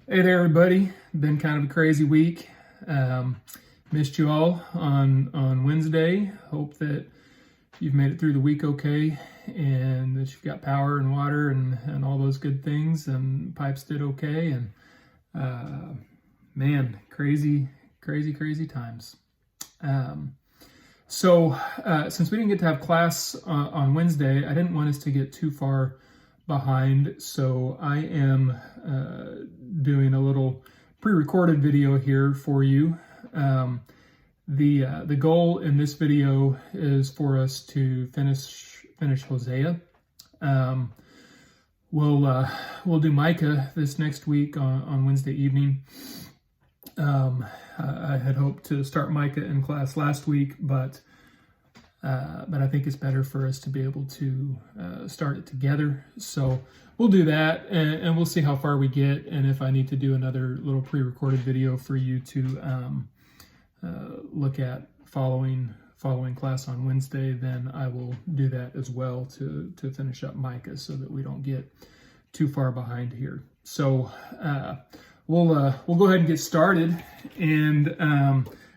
Hey there, everybody. Been kind of a crazy week. Missed you all on Wednesday. Hope that you've made it through the week okay, and that you've got power and water and all those good things, and pipes did okay. And man, crazy times. Um, since we didn't get to have class on Wednesday, I didn't want us to get too far behind. So I am doing a little pre-recorded video here for you. The goal in this video is for us to finish Hosea. We'll do Micah this next week on Wednesday evening. I had hoped to start Micah in class last week, but I think it's better for us to be able to start it together. So we'll do that, and we'll see how far we get, and if I need to do another little pre-recorded video for you to look at following class on Wednesday, then I will do that as well to finish up Micah so that we don't get too far behind here. So we'll go ahead and get started. And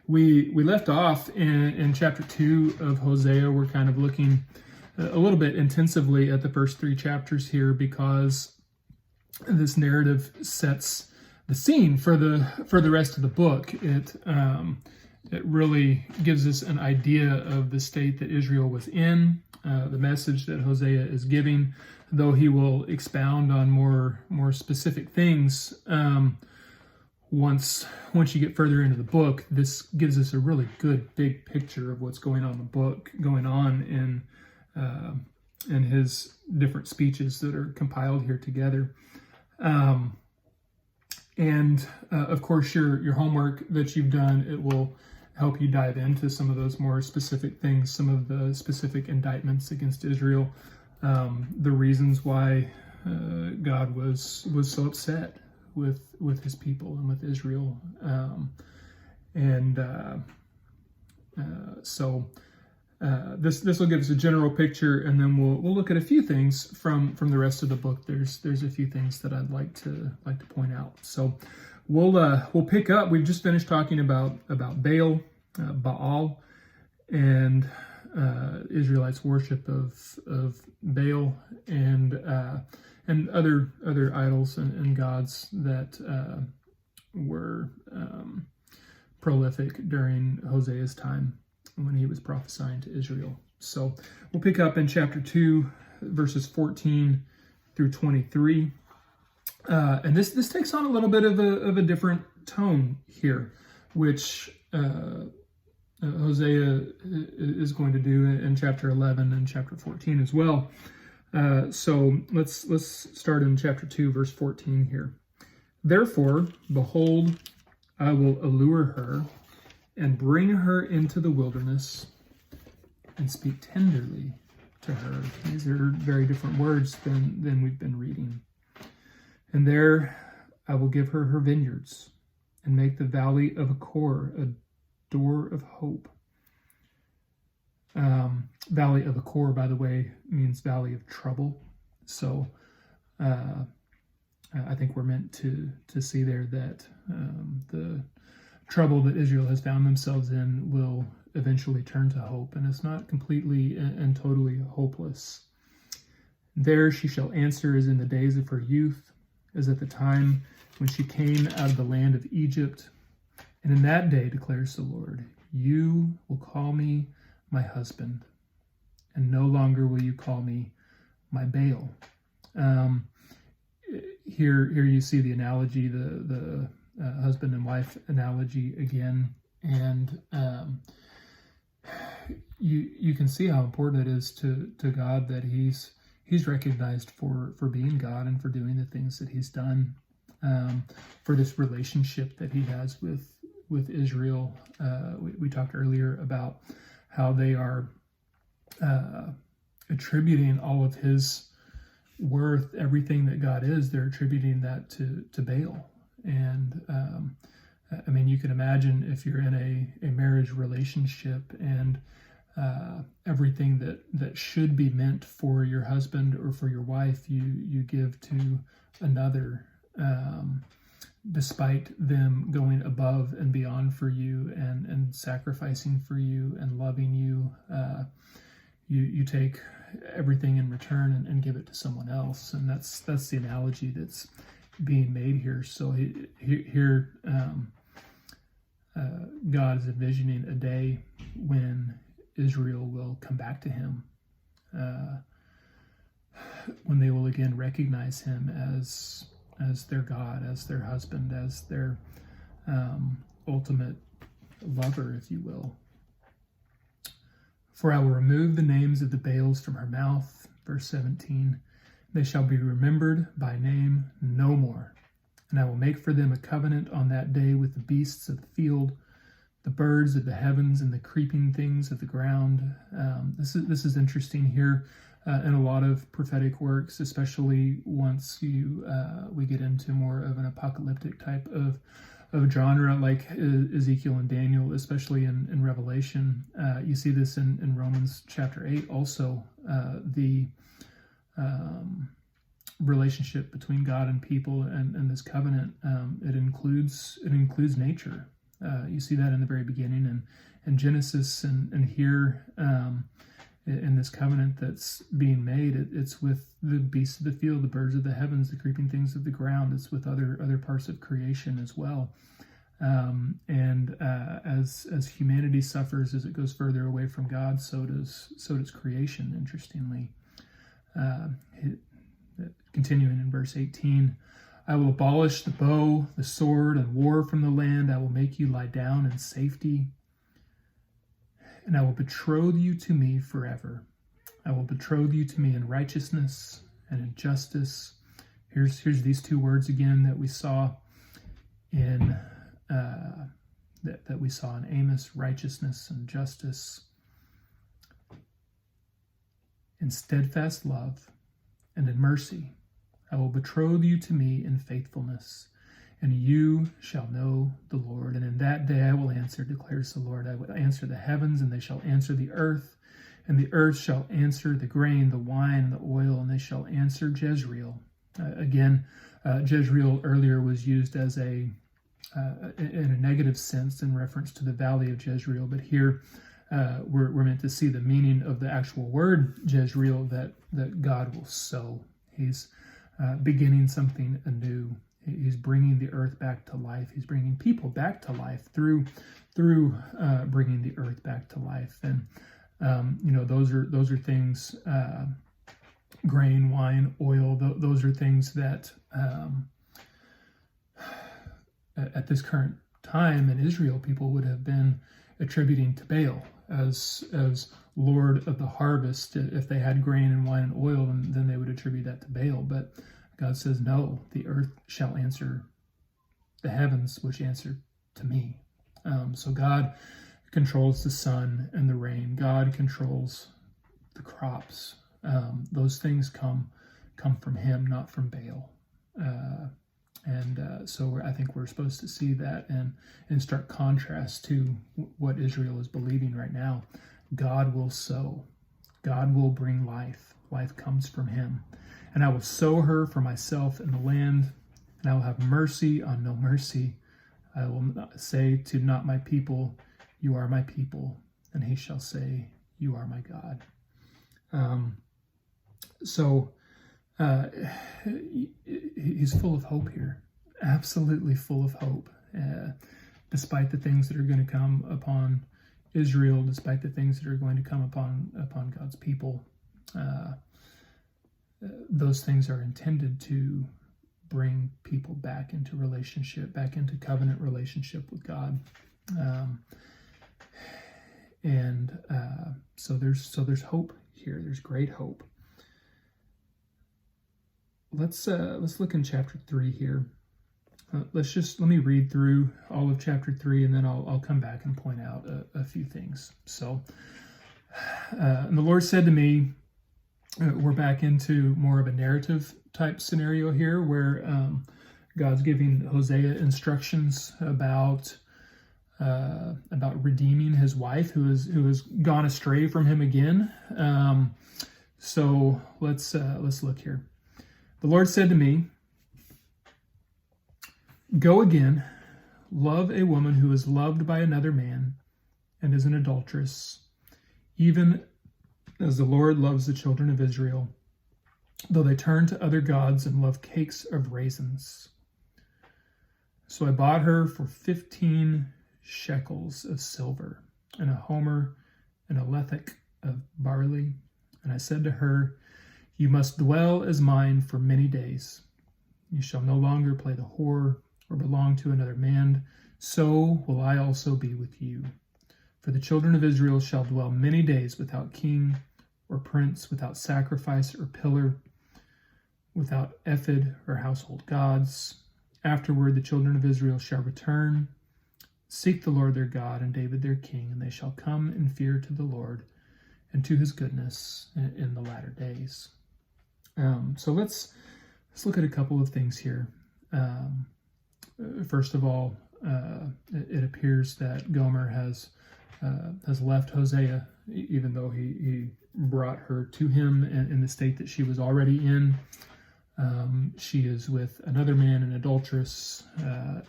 we left off in chapter 2 of Hosea. We're kind of looking a little bit intensively at the first 3 chapters here, because this narrative sets the scene for the rest of the book. It really gives us an idea of the state that Israel was in, the message that Hosea is giving, though he will expound on more specific things. Once you get further into the book, this gives us a really good big picture of what's going on in his different speeches that are compiled here together. Of course, your homework that you've done, it will help you dive into some of those more specific things, some of the specific indictments against Israel, the reasons why God was so upset with his people and with Israel. This will give us a general picture, and then we'll look at a few things from the rest of the book. There's a few things that I'd like to point out. So we'll pick up. We've just finished talking about Baal, and Israelites' worship of Baal and other idols and gods that were prolific during Hosea's time when he was prophesying to Israel. So we'll pick up in chapter 2, verses 14 through 23. And this takes on a little bit of a different tone here, which Hosea is going to do in chapter 11 and chapter 14 as well. So let's start in chapter 2, verse 14 here. Therefore, behold, I will allure her and bring her into the wilderness and speak tenderly to her. These are very different words than we've been reading. And there I will give her her vineyards and make the valley of Achor a door of hope. Valley of Achor, by the way, means valley of trouble. So I think we're meant to see there that the trouble that Israel has found themselves in will eventually turn to hope, and it's not completely and totally hopeless. There she shall answer as in the days of her youth, as at the time when she came out of the land of Egypt. And in that day, declares the Lord, you will call me my husband, and no longer will you call me my Baal. Here you see the analogy, the husband and wife analogy again, and you can see how important it is to God that he's recognized for being God and for doing the things that he's done, for this relationship that he has with Israel. We talked earlier about how they are attributing all of his worth, everything that God is, they're attributing that to Baal. And I mean, you can imagine if you're in a marriage relationship and everything that should be meant for your husband or for your wife, you give to another. despite them going above and beyond for you and sacrificing for you and loving you, you take everything in return and give it to someone else. And that's the analogy that's being made here. So here God is envisioning a day when Israel will come back to him, when they will again recognize him as their God, as their husband, as their ultimate lover, if you will. For I will remove the names of the Baals from her mouth. Verse 17, they shall be remembered by name no more. And I will make for them a covenant on that day with the beasts of the field, the birds of the heavens, and the creeping things of the ground. This is interesting here in a lot of prophetic works, especially once we get into more of an apocalyptic type of genre, like Ezekiel and Daniel, especially in Revelation. You see this in Romans chapter 8 also, the relationship between God and people and this covenant. It includes nature. You see that in the very beginning in Genesis, and here in this covenant that's being made, it's with the beasts of the field, the birds of the heavens, the creeping things of the ground. It's with other parts of creation as well. As humanity suffers, as it goes further away from God, so does creation. Interestingly, continuing in verse 18, I will abolish the bow, the sword, and war from the land. I will make you lie down in safety, and I will betroth you to me forever. I will betroth you to me in righteousness and in justice. Here's these two words again that we saw in that we saw in Amos: righteousness and justice, in steadfast love and in mercy. I will betroth you to me in faithfulness, and you shall know the Lord. And in that day I will answer, declares the Lord. I will answer the heavens, and they shall answer the earth, and the earth shall answer the grain, the wine, and the oil, and they shall answer Jezreel. Jezreel earlier was used as in a negative sense in reference to the valley of Jezreel, but here we're meant to see the meaning of the actual word Jezreel, that God will sow. He's beginning something anew. He's bringing the earth back to life. He's bringing people back to life through bringing the earth back to life. And those are things. Grain, wine, oil. Those are things that at this current time in Israel, people would have been attributing to Baal as Lord of the harvest. If they had grain and wine and oil, then they would attribute that to Baal. But God says, no, the earth shall answer the heavens, which answer to me. So God controls the sun and the rain. God controls the crops. Those things come from him, not from Baal. So I think we're supposed to see that in stark contrast to what Israel is believing right now. God will sow. God will bring life. Life comes from him. And I will sow her for myself in the land, and I will have mercy on no mercy. I will say to not my people, you are my people, and he shall say, you are my God. He's full of hope here, absolutely full of hope, despite the things that are going to come upon Israel, despite the things that are going to come upon God's people. Those things are intended to bring people back into relationship, back into covenant relationship with God. So there's hope here. There's great hope. Let's look in chapter 3 here. Let me read through all of chapter 3, and then I'll come back and point out a few things. So, and the Lord said to me, we're back into more of a narrative type scenario here, where God's giving Hosea instructions about redeeming his wife who has gone astray from him again. So let's look here. The Lord said to me, Go again, love a woman who is loved by another man and is an adulteress, even as the Lord loves the children of Israel, though they turn to other gods and love cakes of raisins. So I bought her for 15 shekels of silver, and a homer and a lethek of barley. And I said to her, you must dwell as mine for many days. You shall no longer play the whore or belong to another man. So will I also be with you. For the children of Israel shall dwell many days without king or prince, without sacrifice or pillar, without ephod or household gods. Afterward, the children of Israel shall return, seek the Lord their God and David their king, and they shall come in fear to the Lord and to his goodness in the latter days. So let's look at a couple of things here. First of all, it appears that Gomer has left Hosea, even though he brought her to him in the state that she was already in. She is with another man, an adulteress,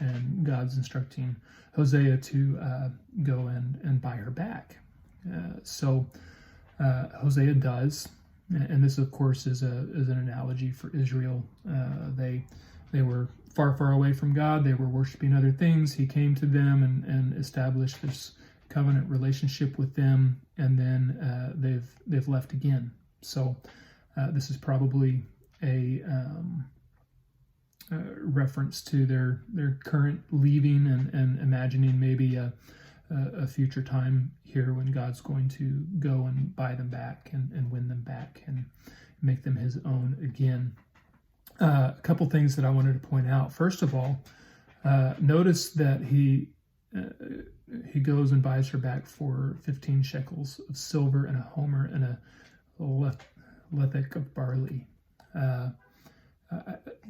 and God's instructing Hosea to go and buy her back. So Hosea does, and this, of course, is an analogy for Israel. They were far, far away from God. They were worshiping other things. He came to them and established this covenant relationship with them, and then they've left again. So this is probably a reference to their current leaving and imagining maybe a future time here when God's going to go and buy them back and win them back and make them his own again. A couple things that I wanted to point out. First of all, notice that he goes and buys her back for 15 shekels of silver and a homer and a lethek of barley. A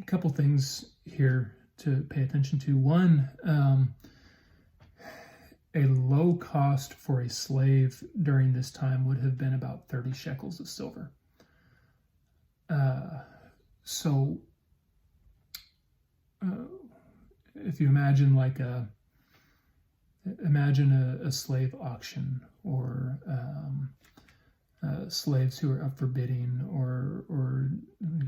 couple things here to pay attention to. One, a low cost for a slave during this time would have been about 30 shekels of silver. So if you imagine a slave auction or slaves who are up for bidding or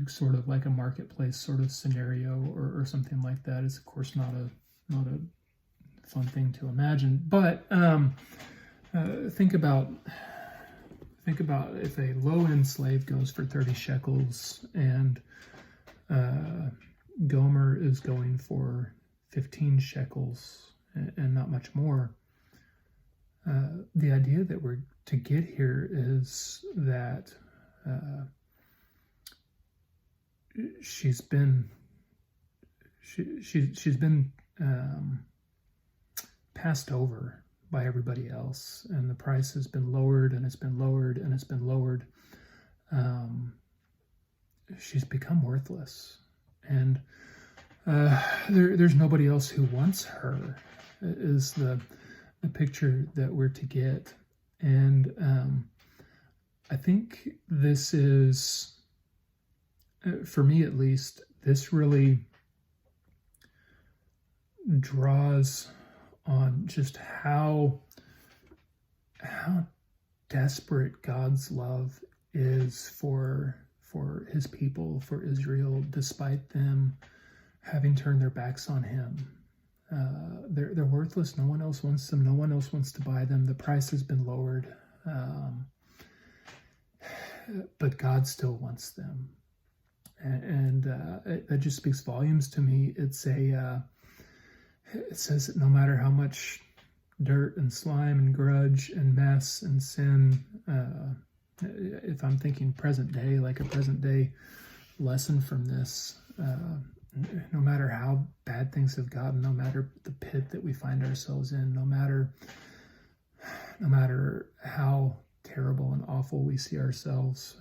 sort of like a marketplace sort of scenario or something like that is, of course, not a fun thing to imagine. But think about if a low-end slave goes for 30 shekels and Gomer is going for 15 shekels and not much more. The idea that we're to get here is that she's been passed over by everybody else, and the price has been lowered, and it's been lowered, and it's been lowered. She's become worthless, and there's nobody else who wants her, is the picture that we're to get. And I think this is, for me at least, this really draws on just how desperate God's love is for his people, for Israel, despite them having turned their backs on him. They're worthless. No one else wants them. No one else wants to buy them. The price has been lowered. But God still wants them. And that just speaks volumes to me. It says that no matter how much dirt and slime and grudge and mess and sin, if I'm thinking present day, like a present day lesson from this, no matter how bad things have gotten, no matter the pit that we find ourselves in, no matter how terrible and awful we see ourselves,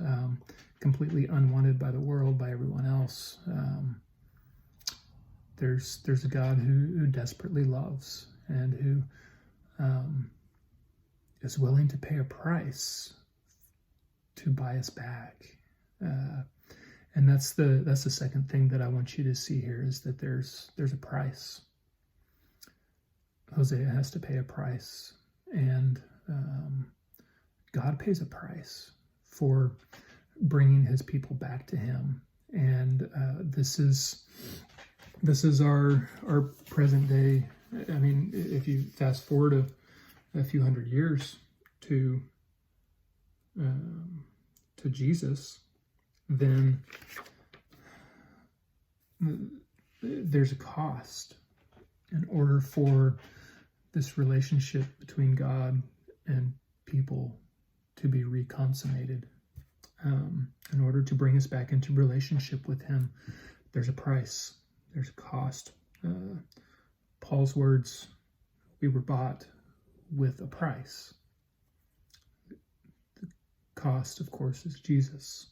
completely unwanted by the world, by everyone else, there's a God who desperately loves and who is willing to pay a price to buy us back. And that's the second thing that I want you to see here, is that there's a price. Hosea has to pay a price, and God pays a price for bringing his people back to him. And this is our present day. I mean, if you fast forward a few hundred years to Jesus, then there's a cost in order for this relationship between God and people to be reconsummated. In order to bring us back into relationship with him, there's a price, there's a cost. Paul's words, we were bought with a price. The cost, of course, is Jesus.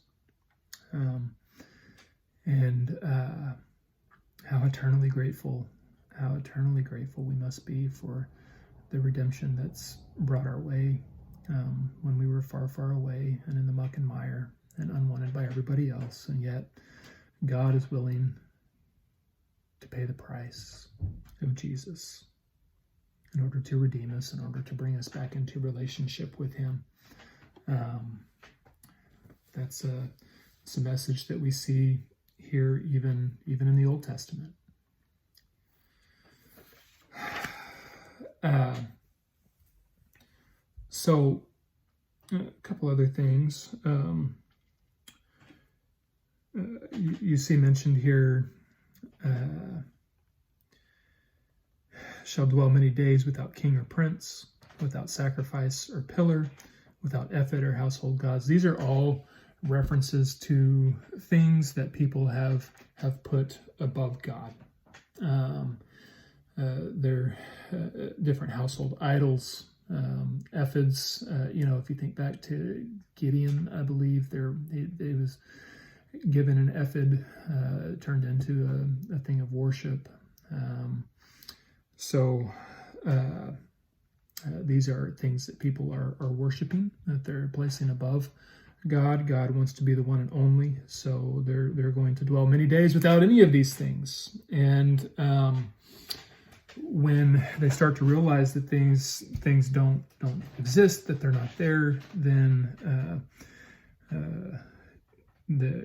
How eternally grateful we must be for the redemption that's brought our way when we were far, far away and in the muck and mire and unwanted by everybody else. And yet God is willing to pay the price of Jesus in order to redeem us, in order to bring us back into relationship with him. That's a message that we see here even in the Old Testament. So a couple other things. You see mentioned here, shall dwell many days without king or prince, without sacrifice or pillar, without ephod or household gods. These are all references to things that people have put above God. They're different household idols, ephods. If you think back to Gideon, I believe he was given an ephod, turned into a thing of worship. These are things that people are worshiping, that they're placing above God. God wants to be the one and only, so they're going to dwell many days without any of these things. And when they start to realize that things don't exist, that they're not there, then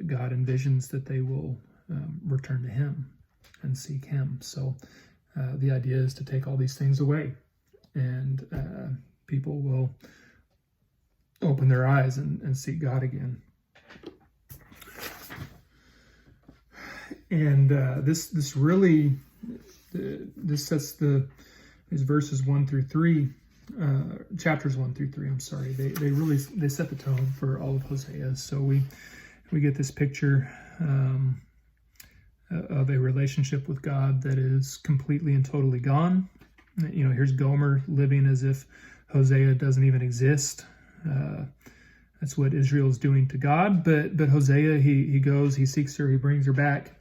God envisions that they will return to him and seek him. So the idea is to take all these things away, and people will open their eyes and seek God again. And this really sets these verses 1 through 3, chapters 1 through 3. I'm sorry, they set the tone for all of Hosea. So we get this picture of a relationship with God that is completely and totally gone. Here's Gomer living as if Hosea doesn't even exist. That's what Israel is doing to God. But Hosea, he goes, he seeks her, he brings her back,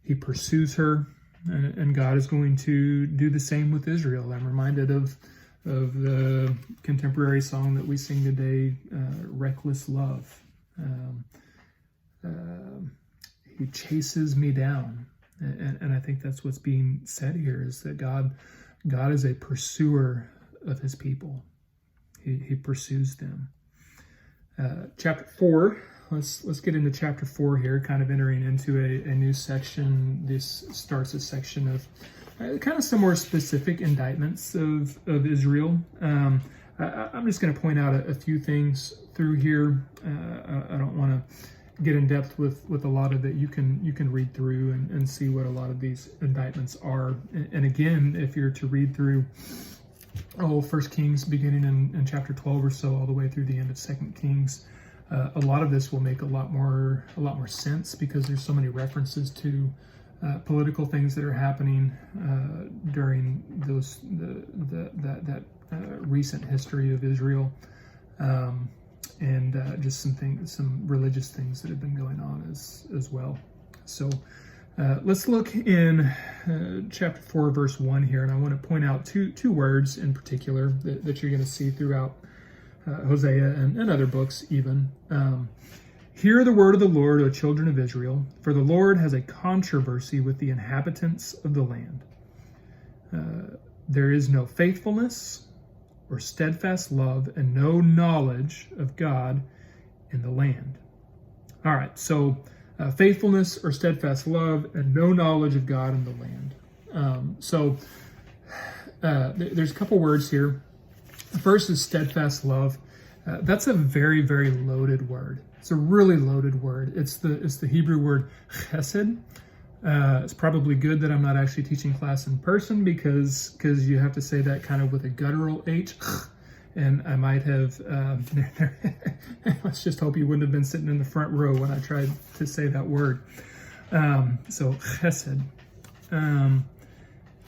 he pursues her, and God is going to do the same with Israel. I'm reminded of the contemporary song that we sing today, Reckless Love. He chases me down. And I think that's what's being said here, is that God is a pursuer of his people. He pursues them. Chapter 4, let's get into chapter 4 here, kind of entering into a new section. This starts a section of kind of some more specific indictments of Israel. I'm just going to point out a few things through here. I don't want to get in depth with a lot of it. You can read through and see what a lot of these indictments are. And again, if you're to read through 1 Kings beginning in chapter 12 or so, all the way through the end of 2 Kings, a lot of this will make a lot more sense, because there's so many references to political things that are happening during that recent history of Israel. And just some religious things that have been going on as well. So let's look in chapter 4, verse 1 here, and I want to point out two words in particular that you're going to see throughout Hosea and other books even. Hear the word of the Lord, O children of Israel, for the Lord has a controversy with the inhabitants of the land. There is no faithfulness or steadfast love and no knowledge of God in the land. All right, so faithfulness or steadfast love and no knowledge of God in the land. There's a couple words here. The first is steadfast love. That's a very, very loaded word. It's a really loaded word. It's the Hebrew word chesed. It's probably good that I'm not actually teaching class in person because you have to say that kind of with a guttural H. And I might have, let's just hope you wouldn't have been sitting in the front row when I tried to say that word. So chesed. And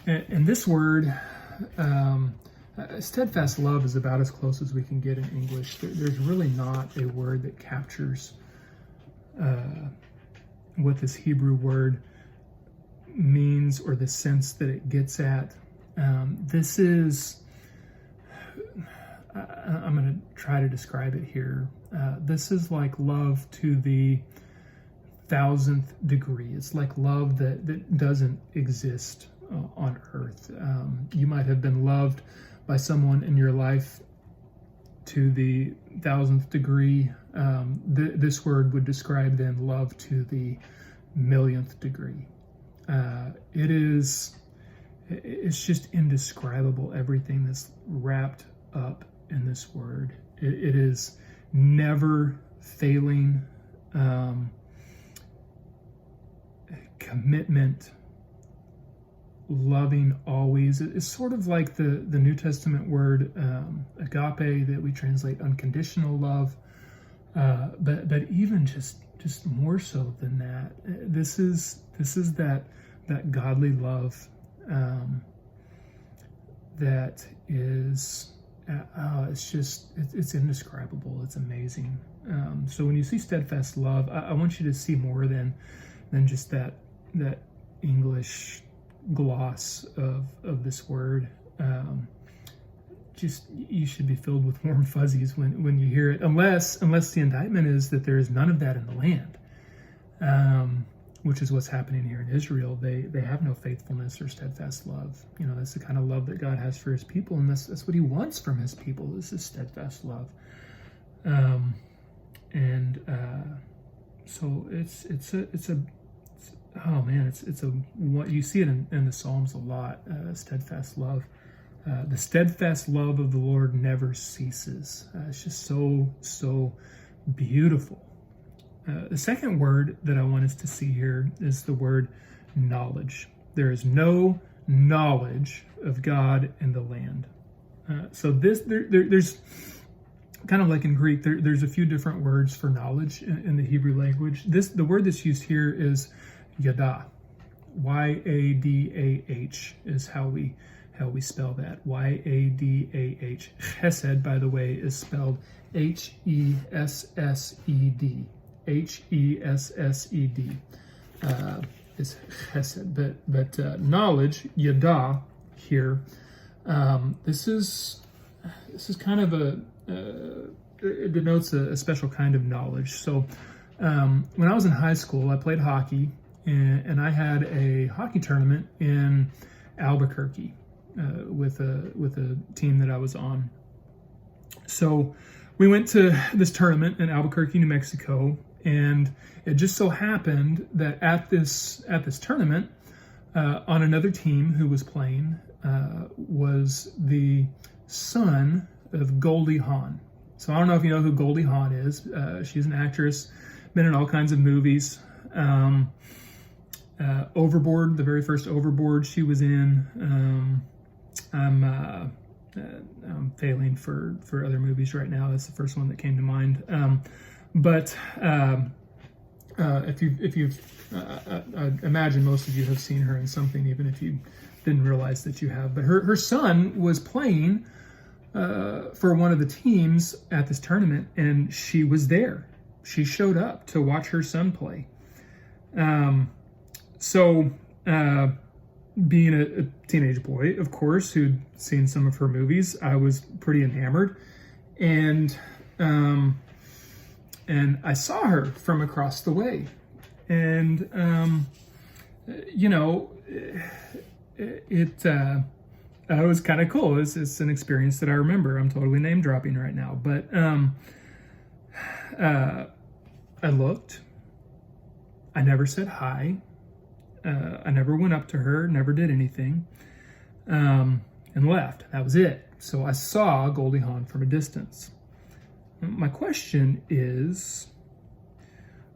this word, steadfast love is about as close as we can get in English. There's really not a word that captures what this Hebrew word means or the sense that it gets at. This is, I'm going to try to describe it here. This is like love to the 1,000th degree. It's like love that doesn't exist on earth. You might have been loved by someone in your life to the 1,000th degree. This word would describe then love to the 1,000,000th degree. It's just indescribable, everything that's wrapped up in this word. It is never failing commitment, loving always. It's sort of like the New Testament word agape that we translate unconditional love, but even just more so than that. This is that godly love that is it's indescribable. It's amazing. So when you see steadfast love, I want you to see more than just that English gloss of this word. You should be filled with warm fuzzies when you hear it, unless the indictment is that there is none of that in the land, which is what's happening here in Israel. They have no faithfulness or steadfast love. That's the kind of love that God has for his people, and that's what he wants from his people. This is steadfast love. So it's what you see it in the Psalms a lot. Steadfast love. The steadfast love of the Lord never ceases. It's just so beautiful. The second word that I want us to see here is the word knowledge. There is no knowledge of God in the land. So there's kind of like in Greek, there's a few different words for knowledge in the Hebrew language. The word that's used here is yada. Y-A-D-A-H is how we spell that. Y-A-D-A-H. Chesed, by the way, is spelled H-E-S-S-E-D. H-E-S-S-E-D is chesed. But knowledge, yada, here, this is kind of it denotes a special kind of knowledge. So when I was in high school, I played hockey, and I had a hockey tournament in Albuquerque with a team that I was on. So we went to this tournament in Albuquerque, New Mexico, and it just so happened that at this tournament, on another team who was playing was the son of Goldie Hawn. So I don't know if you know who Goldie Hawn is. She's an actress, been in all kinds of movies. Overboard, the very first Overboard she was in. I'm failing for other movies right now. That's the first one that came to mind. If you've, I imagine most of you have seen her in something, even if you didn't realize that you have. But her son was playing for one of the teams at this tournament, and she was there. She showed up to watch her son play. Being a teenage boy, of course, who'd seen some of her movies, I was pretty enamored. And and I saw her from across the way. And, it was kind of cool. It's an experience that I remember. I'm totally name dropping right now. But I looked. I never said hi. I never went up to her, never did anything, and left. That was it. So I saw Goldie Hawn from a distance. My question is,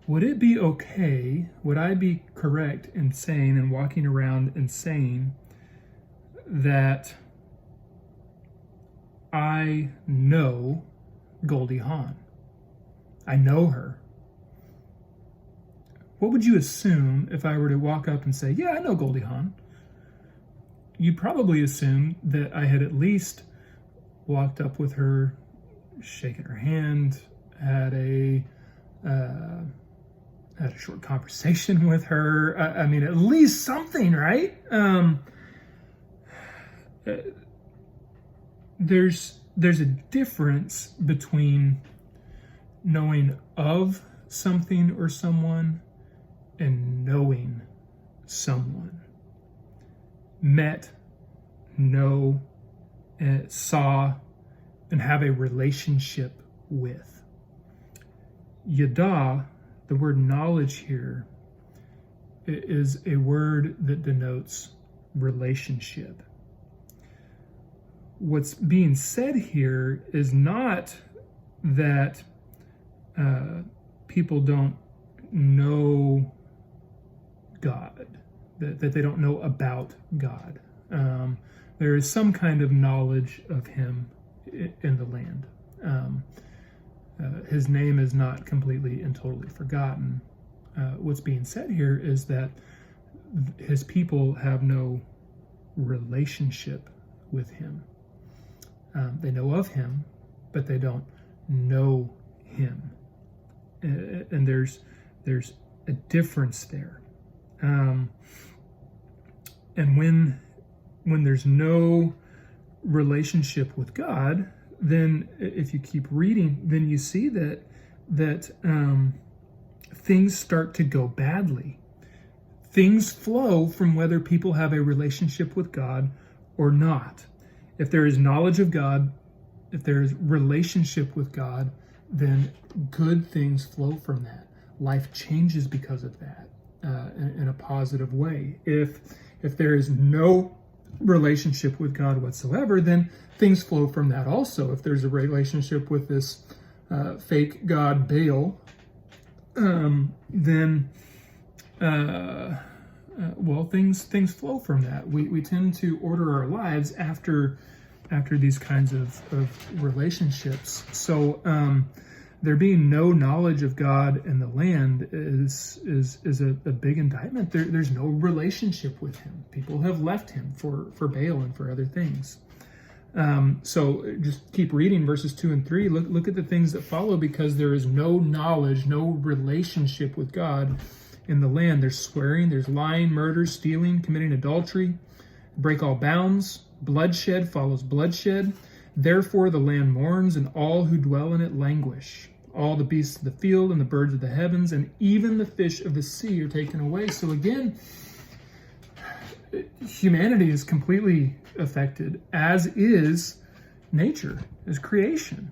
would it be okay, would I be correct in saying and walking around and saying that I know Goldie Hawn? I know her. What would you assume if I were to walk up and say, yeah, I know Goldie Hawn? You'd probably assume that I had at least walked up with her, shaken her hand, had a short conversation with her. I mean, at least something, right? There's a difference between knowing of something or someone and knowing someone. Met, know, saw, and have a relationship with. Yada, the word knowledge here, is a word that denotes relationship. What's being said here is not that people don't know God, that they don't know about God. There is some kind of knowledge of him in the land. His name is not completely and totally forgotten. What's being said here is that his people have no relationship with him. They know of him, but they don't know him. And there's a difference there. And when there's no relationship with God, then if you keep reading, then you see that things start to go badly. Things flow from whether people have a relationship with God or not. If there is knowledge of God, if there is relationship with God, then good things flow from that. Life changes because of that in a positive way. If there is no relationship with God whatsoever, then things flow from that also. If there's a relationship with this fake god Baal, then things flow from that. We tend to order our lives after these kinds of relationships. So there being no knowledge of God in the land is a big indictment. There's no relationship with him. People have left him for Baal and for other things. So just keep reading verses 2 and 3. Look at the things that follow, because there is no knowledge, no relationship with God in the land. There's swearing, there's lying, murder, stealing, committing adultery, break all bounds. Bloodshed follows bloodshed. Therefore the land mourns, and all who dwell in it languish. All the beasts of the field and the birds of the heavens, and even the fish of the sea are taken away. So again, humanity is completely affected, as is nature, as creation.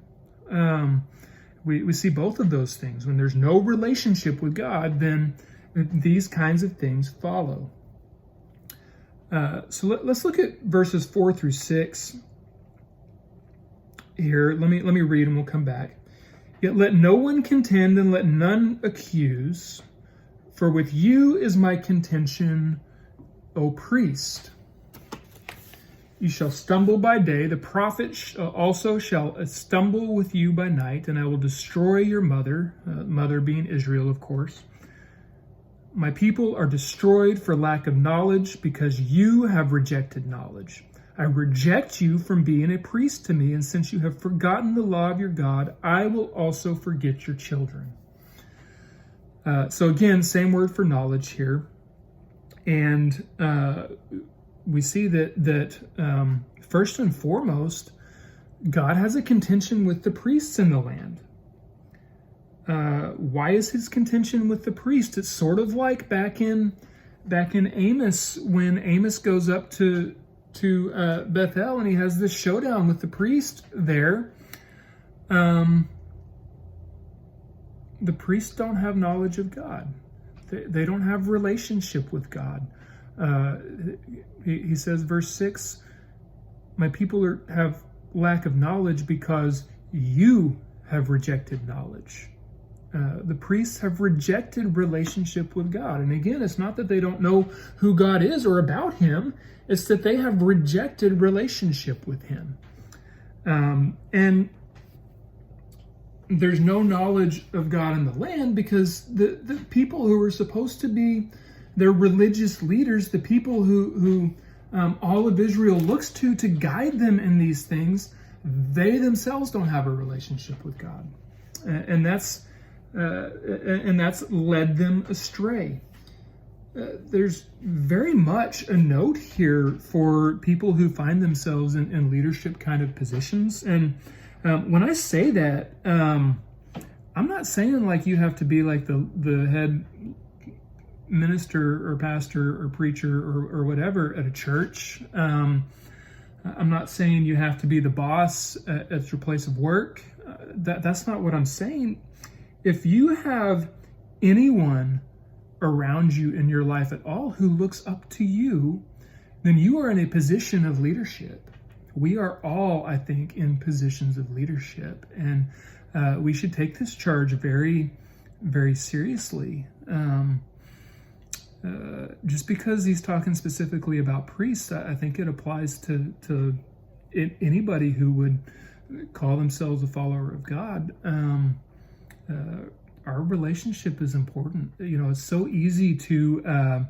We see both of those things. When there's no relationship with God, then these kinds of things follow. So let's look at verses 4 through 6 here. Let me read and we'll come back. Yet let no one contend and let none accuse, for with you is my contention, O priest. You shall stumble by day, the prophet also shall stumble with you by night, and I will destroy your mother, mother being Israel, of course. My people are destroyed for lack of knowledge, because you have rejected knowledge. I reject you from being a priest to me, and since you have forgotten the law of your God, I will also forget your children. So again, same word for knowledge here. And we see that first and foremost, God has a contention with the priests in the land. why is his contention with the priest? It's sort of like back in Amos, when Amos goes up to Bethel and he has this showdown with the priest there. The priests don't have knowledge of God. They don't have relationship with God. He says, verse 6, my people have lack of knowledge because you have rejected knowledge. The priests have rejected relationship with God. And again, it's not that they don't know who God is or about him. It's that they have rejected relationship with him. And there's no knowledge of God in the land because the people who are supposed to be their religious leaders, the people who all of Israel looks to guide them in these things, they themselves don't have a relationship with God. And that's led them astray. There's very much a note here for people who find themselves in leadership kind of positions. And when I say that, I'm not saying like you have to be like the head minister or pastor or preacher or whatever at a church. I'm not saying you have to be the boss at your place of work. That's not what I'm saying. If you have anyone around you in your life at all who looks up to you, then you are in a position of leadership. We are all, I think, in positions of leadership, and we should take this charge very, very seriously. Just because he's talking specifically about priests, I think it applies to anybody who would call themselves a follower of God. Our relationship is important. It's so easy to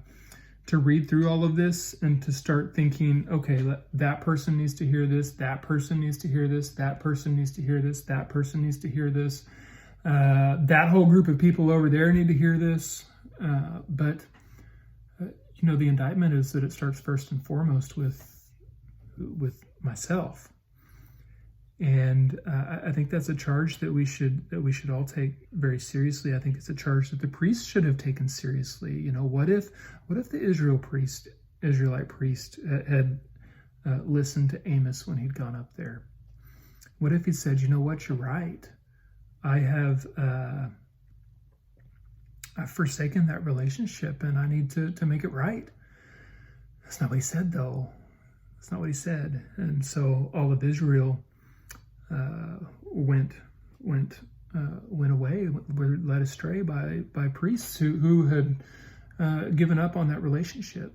read through all of this and to start thinking, okay, that person needs to hear this, that person needs to hear this, that person needs to hear this, that person needs to hear this, that whole group of people over there need to hear this. But the indictment is that it starts first and foremost with myself. And I think that's a charge that we should all take very seriously. I think it's a charge that the priests should have taken seriously. What if the Israelite priest had listened to Amos when he'd gone up there? What if he said, "You know what? You're right. I've forsaken that relationship, and I need to make it right." That's not what he said, though. That's not what he said. And so all of Israel went away, were led astray by priests who had given up on that relationship.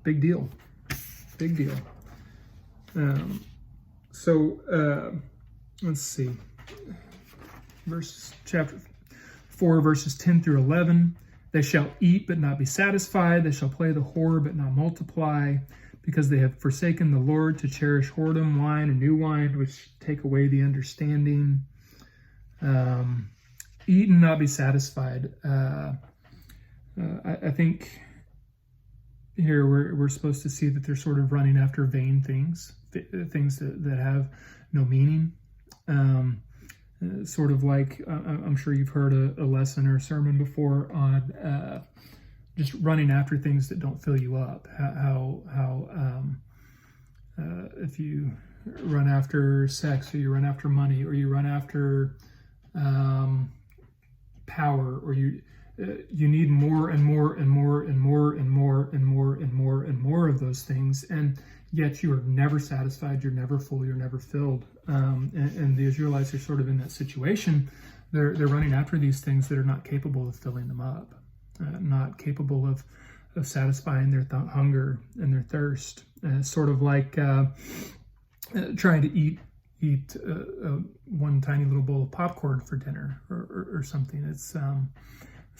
Big deal. Let's see. Chapter 4, verses 10 through 11. They shall eat but not be satisfied. They shall play the whore but not multiply, because they have forsaken the Lord to cherish whoredom, wine, and new wine, which take away the understanding. Eat and not be satisfied. I think here we're supposed to see that they're sort of running after vain things, things that have no meaning. Sort of like, I'm sure you've heard a lesson or a sermon before on just running after things that don't fill you up. How if you run after sex, or you run after money, or you run after power, or you need more and more and more and more and more and more and more and more of those things, and yet you are never satisfied, you're never full, you're never filled. And the Israelites are sort of in that situation. They're running after these things that are not capable of filling them up, not capable of satisfying their hunger and their thirst. Sort of like trying to eat one tiny little bowl of popcorn for dinner or something. It's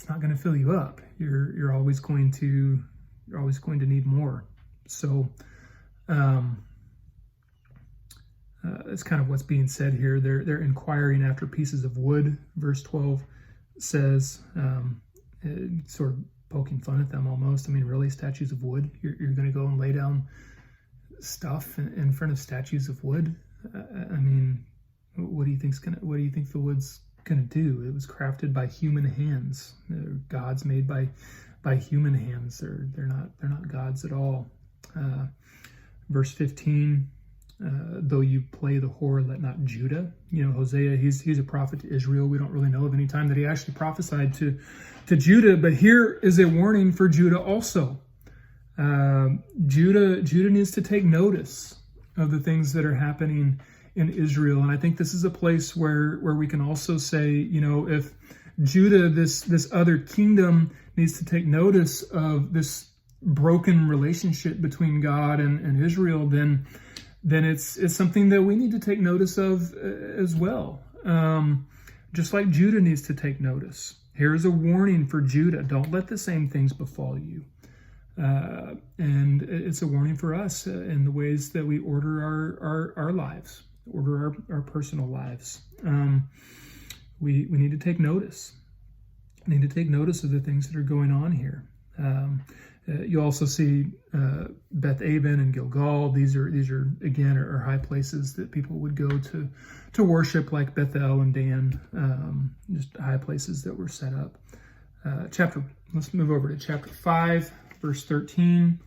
not going to fill you up. You're always going to need more. So it's kind of what's being said here. They're inquiring after pieces of wood. Verse 12 says, sort of poking fun at them almost. I mean, really, statues of wood? You're going to go and lay down stuff in front of statues of wood? I mean, what do you think the wood's going to do. It was crafted by human hands. They're gods made by human hands. They're not gods at all. Verse 15, though you play the whore, let not Judah. Hosea, he's a prophet to Israel. We don't really know of any time that he actually prophesied to Judah, but here is a warning for Judah also. Judah needs to take notice of the things that are happening in Israel. And I think this is a place where we can also say, if Judah, this other kingdom, needs to take notice of this broken relationship between God and Israel, then it's something that we need to take notice of as well. Just like Judah needs to take notice. Here is a warning for Judah. Don't let the same things befall you. And it's a warning for us in the ways that we order our lives, order our personal lives. We need to take notice. We need to take notice of the things that are going on here. You also see Beth Aven and Gilgal. These are again are high places that people would go to worship, like Bethel and Dan, just high places that were set up. Let's move over to chapter 5, verse 13.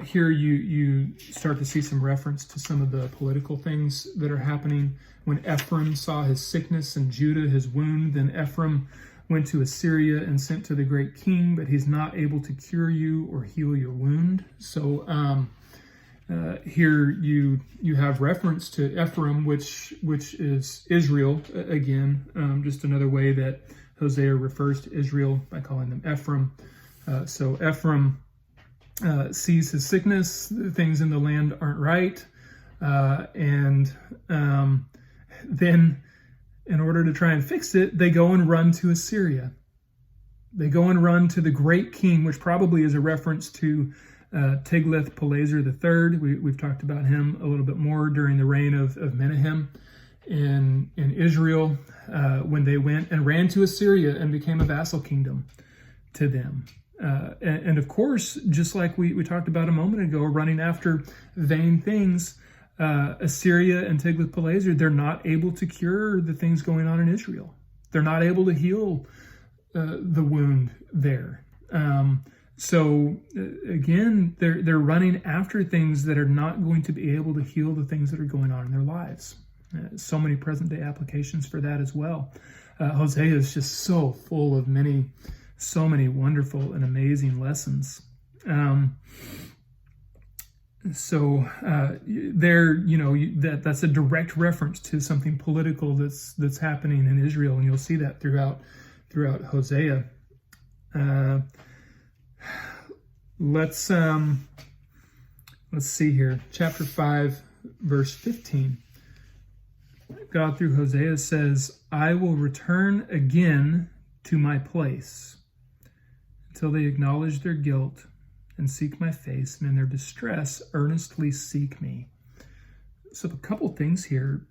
Here you start to see some reference to some of the political things that are happening. When Ephraim saw his sickness and Judah his wound, then Ephraim went to Assyria and sent to the great king, but he's not able to cure you or heal your wound. So here you have reference to Ephraim, which is Israel again, just another way that Hosea refers to Israel by calling them Ephraim. So Ephraim sees his sickness, things in the land aren't right, and then in order to try and fix it, they go and run to Assyria. They go and run to the great king, which probably is a reference to Tiglath-Pileser III. We've talked about him a little bit more during the reign of Menahem in Israel, when they went and ran to Assyria and became a vassal kingdom to them. And of course, just like we talked about a moment ago, running after vain things, Assyria and Tiglath-Pileser, they're not able to cure the things going on in Israel. They're not able to heal the wound there. So again, they're running after things that are not going to be able to heal the things that are going on in their lives. So many present-day applications for that as well. Hosea is just so full of so many wonderful and amazing lessons. So that's a direct reference to something political that's happening in Israel, and you'll see that throughout Hosea. Let's see here, chapter 5, verse 15. God through Hosea says, "I will return again to my place until they acknowledge their guilt and seek my face, and in their distress earnestly seek me." So a couple things here.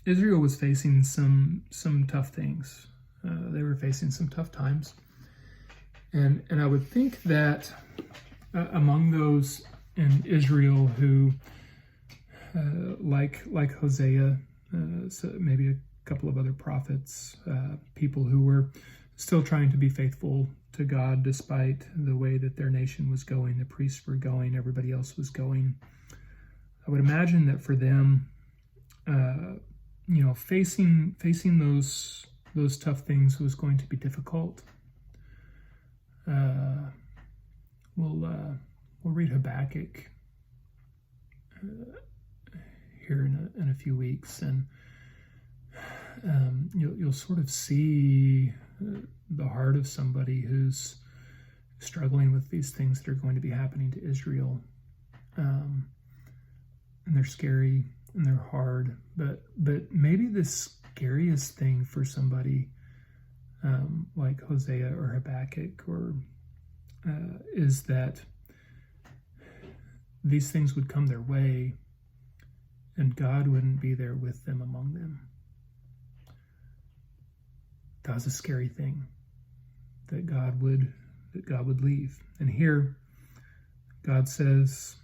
Israel was facing some tough things. They were facing some tough times. And I would think that among those in Israel who, like Hosea, so maybe a couple of other prophets, people who were still trying to be faithful to God despite the way that their nation was going, the priests were going, everybody else was going. I would imagine that for them, facing those tough things was going to be difficult. We'll read Habakkuk here in a few weeks, and you'll sort of see the heart of somebody who's struggling with these things that are going to be happening to Israel, and they're scary and they're hard. But maybe the scariest thing for somebody like Hosea or Habakkuk is that these things would come their way and God wouldn't be there with them among them. That's a scary thing, that God would leave. And here God says,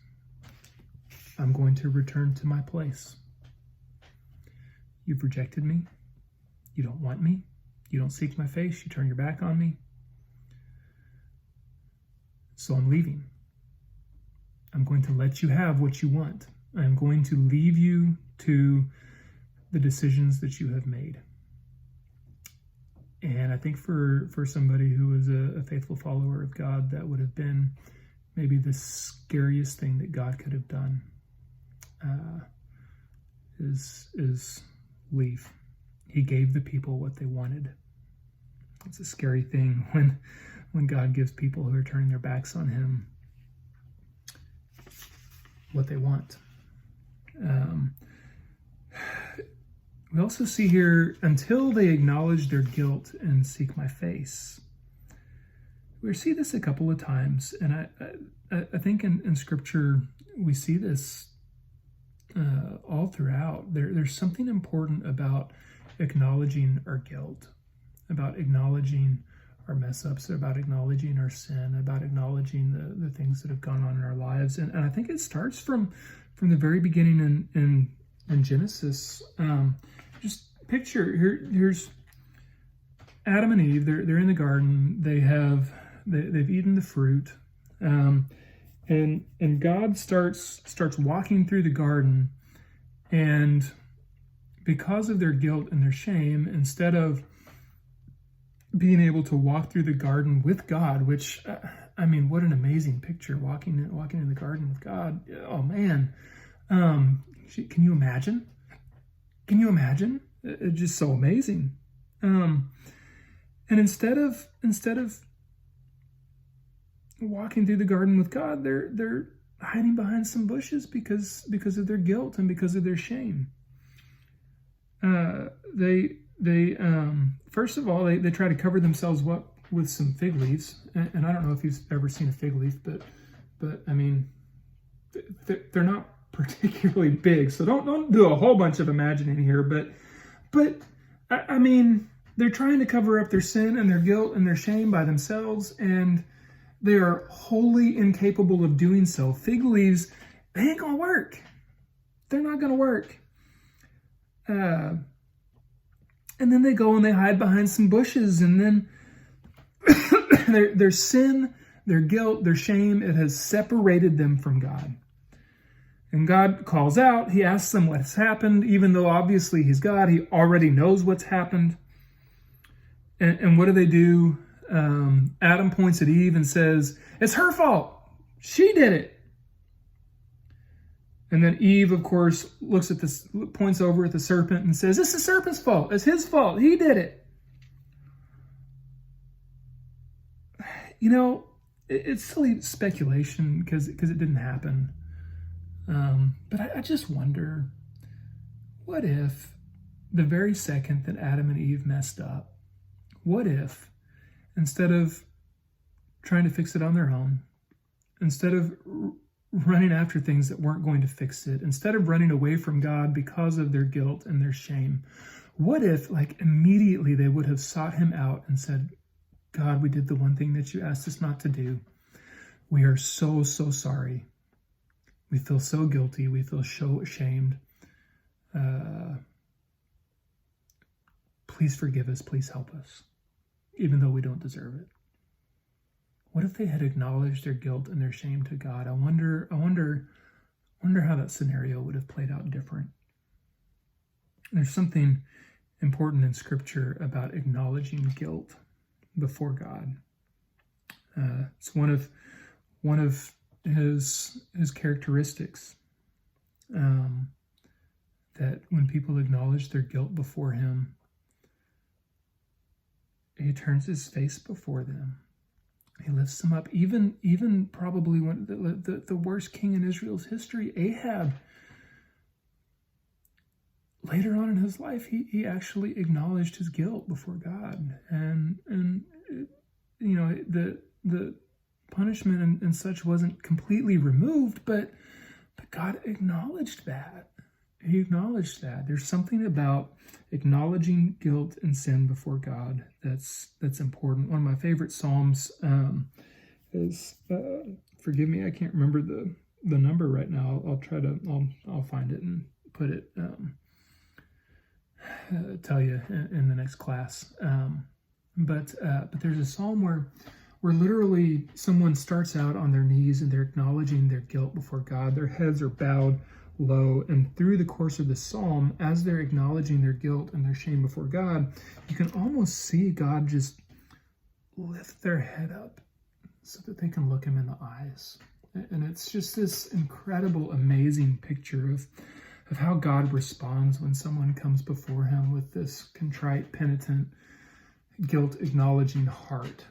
"I'm going to return to my place. You've rejected me. You don't want me. You don't seek my face. You turn your back on me. So I'm leaving. I'm going to let you have what you want. I'm going to leave you to the decisions that you have made. And I think for somebody who was a faithful follower of God, that would have been maybe the scariest thing that God could have done, is leave. He gave the people what they wanted. It's a scary thing when God gives people who are turning their backs on him what they want. We also see here, until they acknowledge their guilt and seek my face. We see this a couple of times, and I think in Scripture we see this all throughout. There's something important about acknowledging our guilt, about acknowledging our mess-ups, about acknowledging our sin, about acknowledging the things that have gone on in our lives. And I think it starts from the very beginning in Genesis. Just picture, here's Adam and Eve. They're in the garden. They've eaten the fruit. And God starts walking through the garden, and because of their guilt and their shame, instead of being able to walk through the garden with God, which, I mean, what an amazing picture, walking in the garden with God. Oh man. Can you imagine? Can you imagine? It's just so amazing. And instead of walking through the garden with God, they're hiding behind some bushes because of their guilt and because of their shame. They first of all, they try to cover themselves up with some fig leaves. And I don't know if you've ever seen a fig leaf, but I mean, they're not particularly big, so don't do a whole bunch of imagining here. But I mean, they're trying to cover up their sin and their guilt and their shame by themselves, and they are wholly incapable of doing so. Fig leaves, they ain't gonna work. They're not gonna work. And then they go and they hide behind some bushes, and then their sin, their guilt, their shame, it has separated them from God. And God calls out, he asks them what has happened, even though obviously he's God, he already knows what's happened. And what do? Adam points at Eve and says, it's her fault. She did it. And then Eve, of course, looks at this, points over at the serpent and says, it's the serpent's fault. It's his fault. He did it. You know, it's silly speculation because it didn't happen. But I just wonder, what if the very second that Adam and Eve messed up, what if instead of trying to fix it on their own, instead of running after things that weren't going to fix it, instead of running away from God because of their guilt and their shame, what if like immediately they would have sought him out and said, God, we did the one thing that you asked us not to do. We are so sorry. We feel so guilty. We feel so ashamed. Please forgive us. Please help us, even though we don't deserve it. What if they had acknowledged their guilt and their shame to God? I wonder how that scenario would have played out different. There's something important in Scripture about acknowledging guilt before God. It's one of his characteristics, that when people acknowledge their guilt before him, he turns his face before them. He lifts them up. Even probably one the worst king in Israel's history, Ahab. Later on in his life, he actually acknowledged his guilt before God, and you know, the punishment and such wasn't completely removed, but God acknowledged that. He acknowledged that. There's something about acknowledging guilt and sin before God that's important. One of my favorite Psalms is, forgive me, I can't remember the number right now. I'll find it and put it. tell you in the next class. But there's a psalm where literally someone starts out on their knees and they're acknowledging their guilt before God. Their heads are bowed low, and through the course of the psalm, as they're acknowledging their guilt and their shame before God, you can almost see God just lift their head up so that they can look him in the eyes. And it's just this incredible, amazing picture of how God responds when someone comes before him with this contrite, penitent, guilt-acknowledging heart.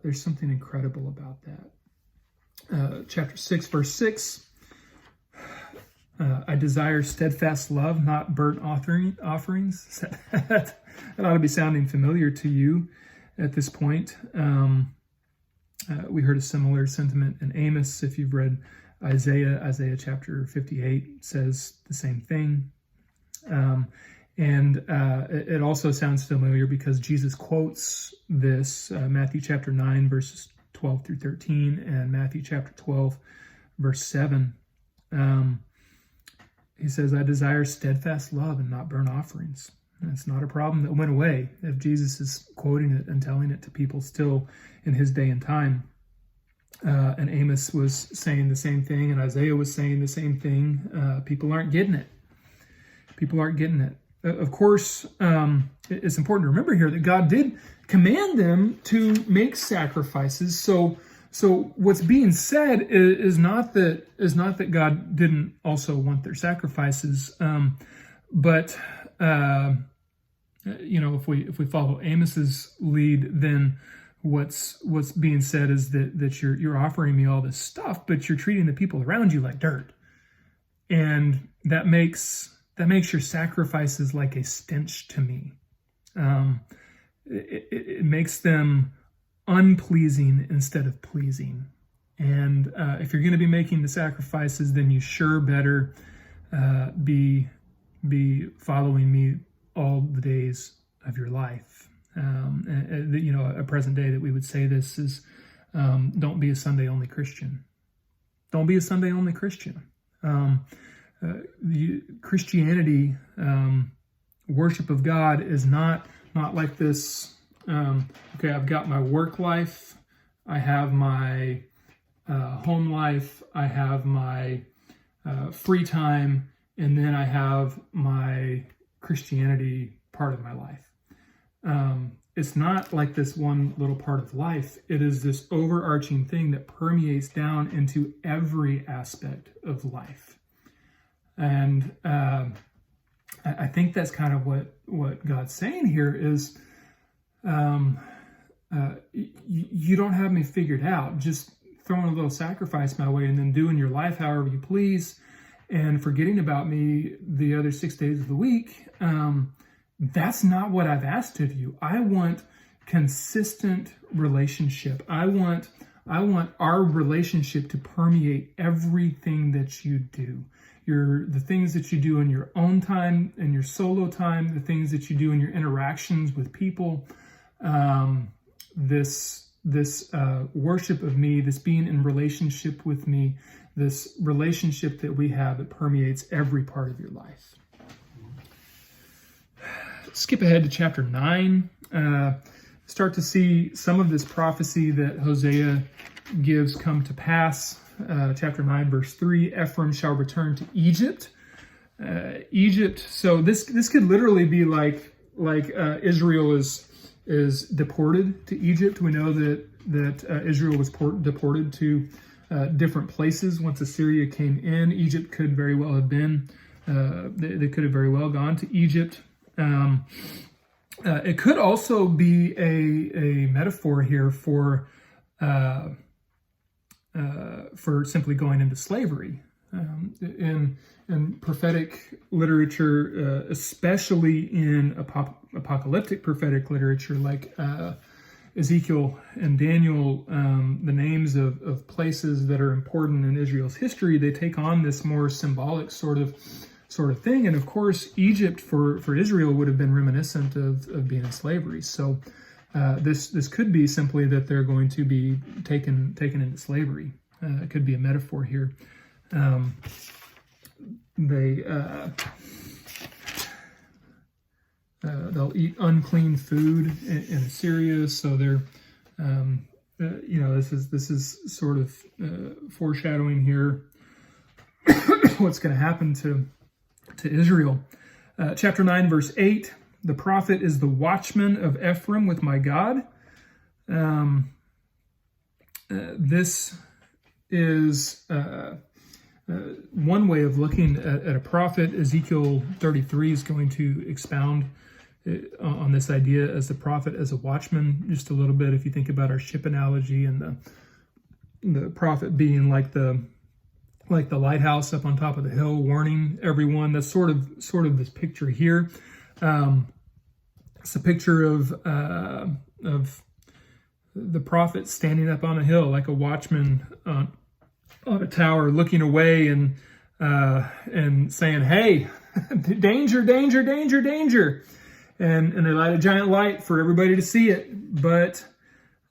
There's something incredible about that. Chapter 6, verse 6, I desire steadfast love, not burnt offerings. That ought to be sounding familiar to you at this point. We heard a similar sentiment in Amos. If you've read Isaiah chapter 58 says the same thing. And it also sounds familiar because Jesus quotes this, Matthew chapter 9, verses 12 through 13, and Matthew chapter 12, verse 7. He says, I desire steadfast love and not burnt offerings. And it's not a problem that went away if Jesus is quoting it and telling it to people still in his day and time. And Amos was saying the same thing, and Isaiah was saying the same thing. People aren't getting it. People aren't getting it. Of course, it's important to remember here that God did command them to make sacrifices. So what's being said is not that God didn't also want their sacrifices, but if we follow Amos's lead, then what's being said is that you're offering me all this stuff, but you're treating the people around you like dirt, and that makes your sacrifices like a stench to me. It makes them unpleasing instead of pleasing. And if you're going to be making the sacrifices, then you sure better be following me all the days of your life. A present day that we would say this is, don't be a Sunday-only Christian. Don't be a Sunday-only Christian. The Christianity, worship of God is not like this. Okay, I've got my work life, I have my home life, I have my free time, and then I have my Christianity part of my life. It's not like this one little part of life. It is this overarching thing that permeates down into every aspect of life. And I think that's kind of what God's saying here is, you don't have me figured out. Just throwing a little sacrifice my way and then doing your life however you please and forgetting about me the other 6 days of the week. That's not what I've asked of you. I want consistent relationship. I want our relationship to permeate everything that you do. The things that you do in your own time, in your solo time, the things that you do in your interactions with people, this worship of me, this being in relationship with me, this relationship that we have that permeates every part of your life. Skip ahead to chapter 9. Start to see some of this prophecy that Hosea gives come to pass. Chapter 9, verse 3, Ephraim shall return to Egypt. Egypt. So this could literally be like Israel is deported to Egypt. We know that Israel was deported to different places once Assyria came in. Egypt could very well have been. They could have very well gone to Egypt. It could also be a metaphor here for simply going into slavery. In prophetic literature, especially in apocalyptic prophetic literature like Ezekiel and Daniel, the names of places that are important in Israel's history, they take on this more symbolic sort of thing. And of course, Egypt for Israel would have been reminiscent of being in slavery. So this could be simply that they're going to be taken into slavery. It could be a metaphor here. they'll eat unclean food in Assyria. So they're, this is sort of foreshadowing here what's going to happen to Israel. Chapter 9, verse 8, the prophet is the watchman of Ephraim with my God. This is one way of looking at a prophet. Ezekiel 33 is going to expound on this idea as the prophet, as a watchman, just a little bit. If you think about our ship analogy and the prophet being like the lighthouse up on top of the hill, warning everyone. That's sort of this picture here. It's a picture of the prophet standing up on a hill like a watchman on a tower, looking away and saying, "Hey, danger, danger, danger, danger!" And they light a giant light for everybody to see it, but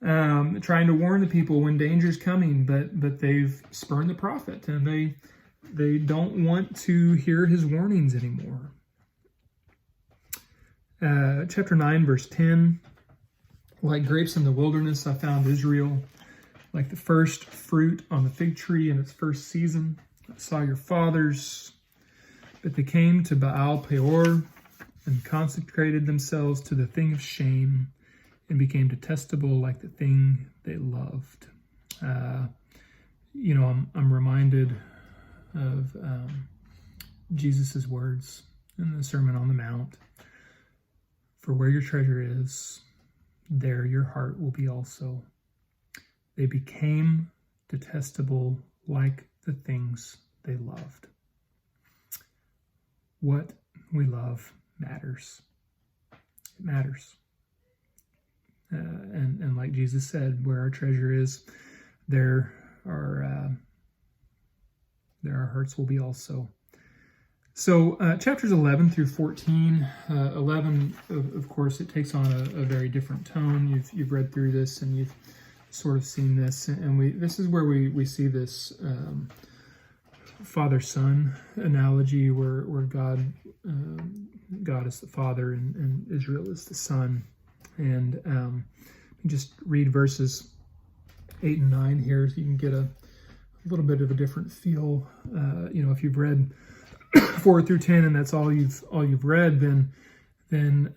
trying to warn the people when danger's coming. But they've spurned the prophet, and they don't want to hear his warnings anymore. Chapter 9, verse 10. Like grapes in the wilderness, I found Israel, like the first fruit on the fig tree in its first season. I saw your fathers, but they came to Baal Peor and consecrated themselves to the thing of shame and became detestable like the thing they loved. I'm reminded of Jesus' words in the Sermon on the Mount. For where your treasure is, there your heart will be also. They became detestable like the things they loved. What we love matters. It matters. And like Jesus said, where our treasure is, there our hearts will be also. So chapters 11 through 14, 11, of course, it takes on a very different tone. You've read through this and you've sort of seen this, and this is where we see this father-son analogy, where God is the father and Israel is the son. And just read verses 8 and 9 here, so you can get a little bit of a different feel. If you've read 4 through 10 and that's all you've read, then you're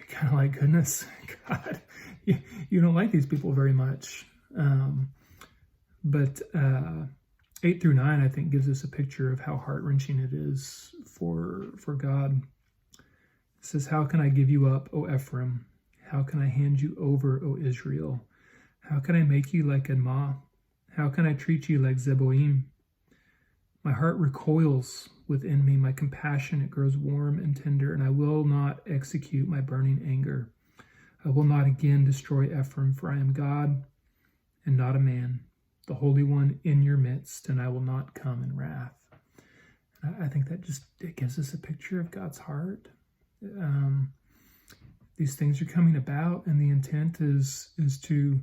kind of like, goodness, God, you don't like these people very much. But 8 through 9, I think, gives us a picture of how heart-wrenching it is for God. It says, how can I give you up, O Ephraim? How can I hand you over, O Israel? How can I make you like Admah? How can I treat you like Zeboim? My heart recoils within me. My compassion, it grows warm and tender, and I will not execute my burning anger. I will not again destroy Ephraim, for I am God and not a man, the Holy One in your midst, and I will not come in wrath. I think that it gives us a picture of God's heart. These things are coming about, and the intent is to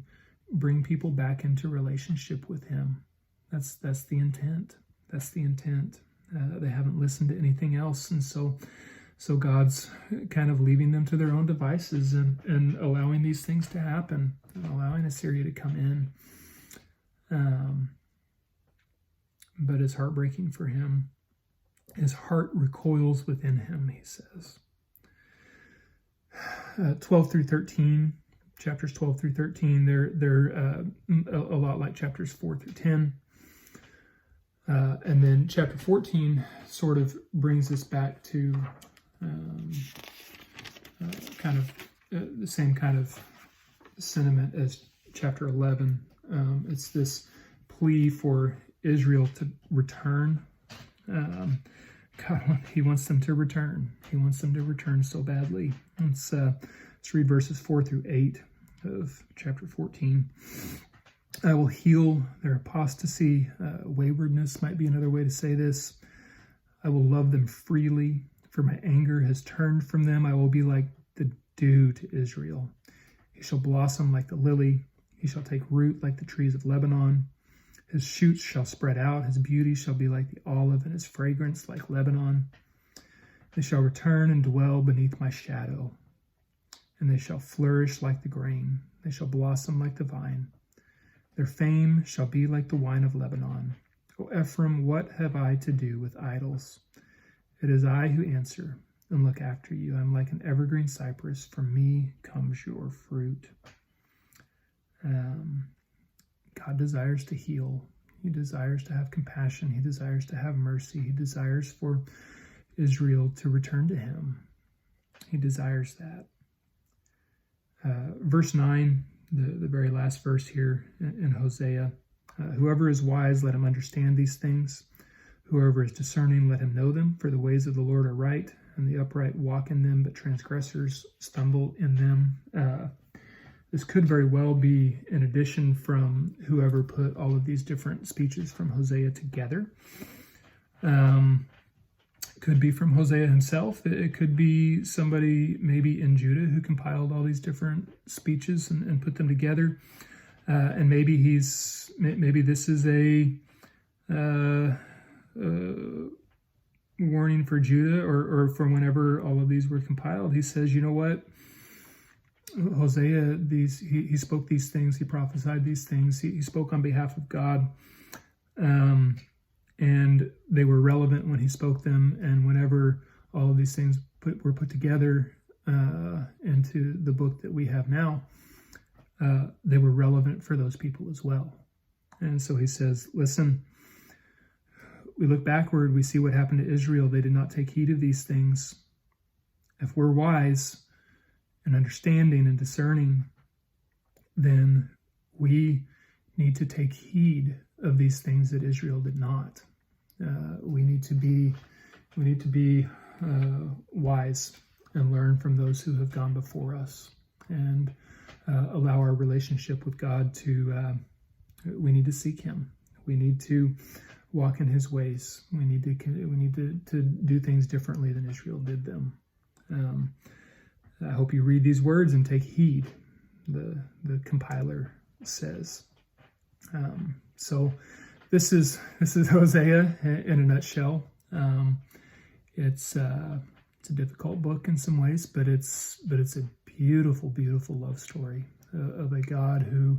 bring people back into relationship with Him. That's the intent. That's the intent. They haven't listened to anything else, and so God's kind of leaving them to their own devices and allowing these things to happen, and allowing Assyria to come in. But it's heartbreaking for him. His heart recoils within him, he says. 12 through 13, chapters 12 through 13, they're a lot like chapters 4 through 10. And then chapter 14 sort of brings us back to kind of the same kind of sentiment as chapter 11. It's this plea for Israel to return. God, He wants them to return. He wants them to return so badly. Let's read verses 4 through 8 of chapter 14. I will heal their apostasy. Waywardness might be another way to say this. I will love them freely, for my anger has turned from them. I will be like the dew to Israel. He shall blossom like the lily. He shall take root like the trees of Lebanon. His shoots shall spread out. His beauty shall be like the olive, and his fragrance like Lebanon. They shall return and dwell beneath my shadow, and they shall flourish like the grain. They shall blossom like the vine. Their fame shall be like the wine of Lebanon. O Ephraim, what have I to do with idols? It is I who answer and look after you. I am like an evergreen cypress. From me comes your fruit. God desires to heal. He desires to have compassion. He desires to have mercy. He desires for Israel to return to him. He desires that. Verse 9, the very last verse here in Hosea. Whoever is wise, let him understand these things. Whoever is discerning, let him know them. For the ways of the Lord are right, and the upright walk in them, but transgressors stumble in them. This could very well be an addition from whoever put all of these different speeches from Hosea together. Could be from Hosea himself. It could be somebody maybe in Judah who compiled all these different speeches and put them together. And maybe this is a warning for Judah, or from whenever all of these were compiled. He says, you know what? Hosea, he spoke these things, he prophesied these things, he spoke on behalf of God, and they were relevant when he spoke them, and whenever all of these things were put together into the book that we have now, they were relevant for those people as well. And so he says, listen, we look backward, we see what happened to Israel. They did not take heed of these things. If we're wise and understanding and discerning, then we need to take heed of these things that Israel did not. We need to be wise and learn from those who have gone before us, and allow our relationship with God to. We need to seek Him. We need to walk in His ways. We need to do things differently than Israel did them. I hope you read these words and take heed, the compiler says. So this is Hosea in a nutshell. It's a difficult book in some ways, but it's a beautiful, beautiful love story of a God who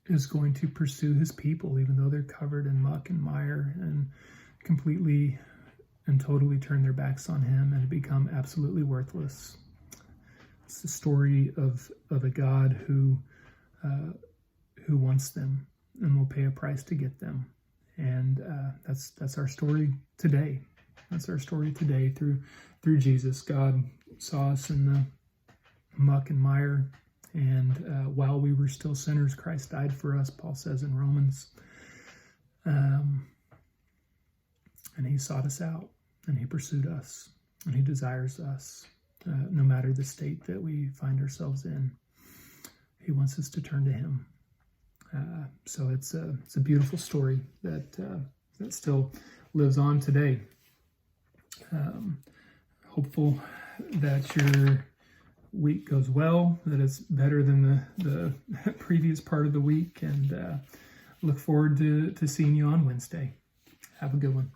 is going to pursue his people, even though they're covered in muck and mire, and completely and totally turn their backs on him and become absolutely worthless. It's the story of a God who wants them and will pay a price to get them. And that's our story today. That's our story today through Jesus. God saw us in the muck and mire, and while we were still sinners, Christ died for us, Paul says in Romans. And he sought us out, and he pursued us, and he desires us, no matter the state that we find ourselves in. He wants us to turn to him. So it's a beautiful story that still lives on today. Hopeful that your week goes well, that it's better than the previous part of the week, and look forward to seeing you on Wednesday. Have a good one.